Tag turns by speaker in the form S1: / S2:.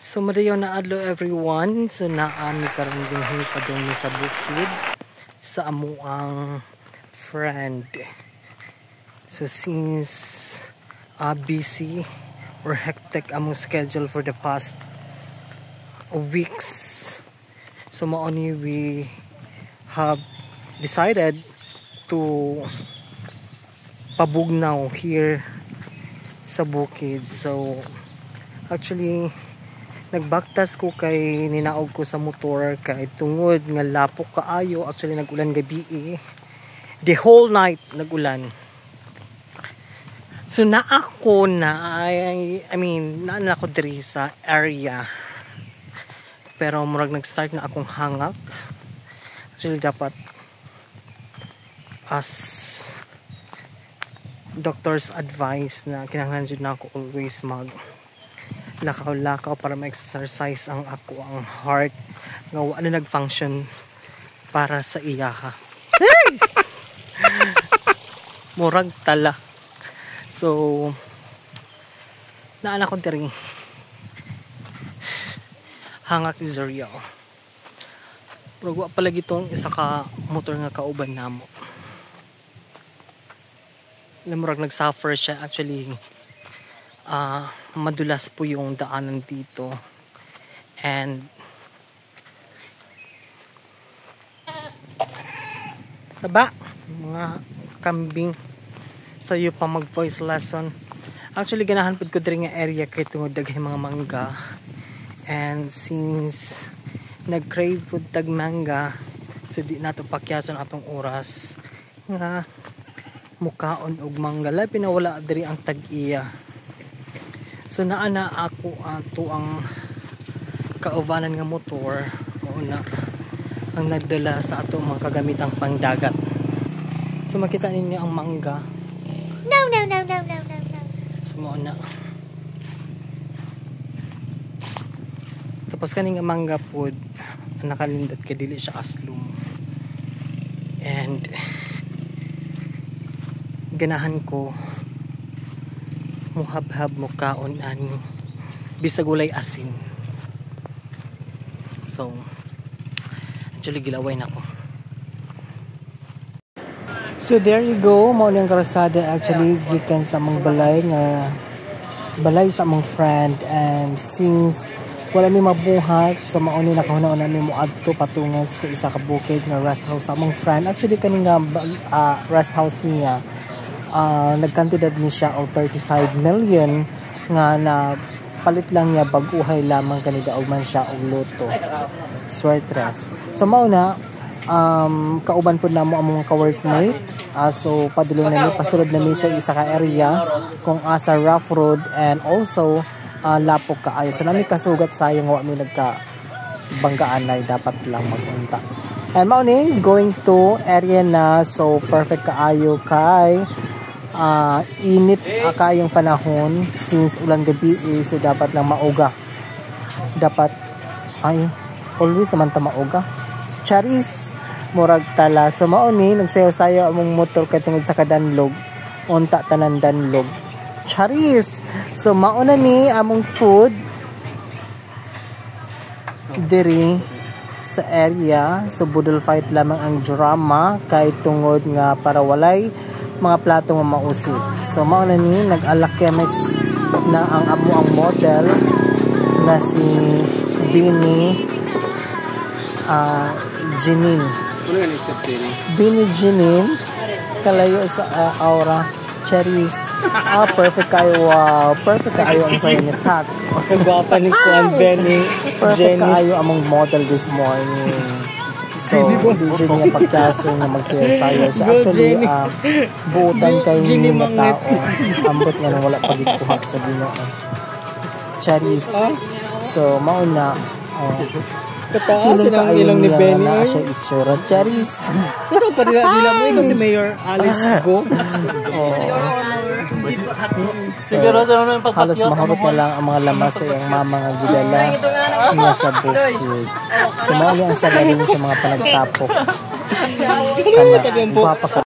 S1: So madayon na adlaw everyone. So naan karon dinhi padung sa bukid sa amuang friend. So since busy or hectic among schedule for the past weeks, so maoni we have decided to pabugnaw here sa bukid. So actually nagbaktas ko kay ninaog ko sa motor kay tungod nga lapok kaayo. Actually nagulan gabi the whole night nagulan. So na ako na na ako diri sa area, pero murag nag-start na akong hangak. Actually dapat as doctor's advice na kinahanglan jud na ako always mag lakaw-lakaw para ma-exercise ang heart nga wala na nag-function para sa iyaha. Murag tala. So naan ako diri hangak is real. Pero wa pala gitong isa ka motor nga kauban namo. Murag nag-suffer siya actually. Madulas po yung daanan dito and saba mga kambing sayo pa mag voice lesson. Actually ganahan pud ko diri nga area kay tungod daghay mga mangga, and since nag-crave food tag mangga, so di nato pakyason atong oras nga mukaon og mangga labi na wala diri ang tag-iya. So naana ako ato ang kaubanan nga motor una ang nagdala sa ato mga kagamitang pangdagat. So makita ninyo ang mangga. No. So mauna. Tapos kaning nga mangga pod nakalindot kay dili siya aslum. And ganahan ko muhabhab mo kaon ani bisag walay asin. So actually gilaway na ko. So there you go, mao yung karasada actually gikan sa among balay sa among friend, and since wala mi mabuhat so mao ni nakahuna mi moadto patungan sa isa ka bukid nga rest house sa among friend. Actually kaning rest house niya nagkantidad ni siya og 35 million nga na palit lang niya baguhay lamang kanida og man siya og loto swertres. So mao na kauban pud namo ang mga ka-workmate. So padulong na ni pasulod na mi sa isa ka area kung asa rough road and also lapok kaayo. So nami kasugat sayang wa mi nagka banggaan na dapat lang magunta. And mao ni going to area na, so perfect kaayo kay init kayong panahon since ulan gabi so dapat lang mauga. Dapat always naman ta mauga. Charis murag tala. So mao ni nagsayaw-sayaw among motor kay tungod sa kadanlog. Unta tanan danlog. Charis. So mao na ni among food diri sa area. So budol fight lamang ang drama kay tungod nga para walay mga plato nga mausit. So mao na ni nag-alakyames na ang amo ang model na si Bini Jinin. Bini Jinin kalayo sa aura Charis. Perfect kayo. Wow, perfect kayo ang sayo ni Tak.
S2: Kagwapa ni Kuan Benny.
S1: Perfect kayo among model this morning. So, di dyan niya pagkaso na magsayaw-sayaw siya. Actually, buutan kayo ni na tao. Ambot nga nang wala pagikuha sa Ginoo. Charis. So, mauna. Feeling ka ayun niya na siya itsura. Charis.
S2: Nasa pa nila mo ikaw si Mayor Alice Go?
S1: Siguro halos mahurot na lang ang mga lamas sa iyang mama nga gidala nga sa bukid. Sumali ang salarin sa mga panagtapok.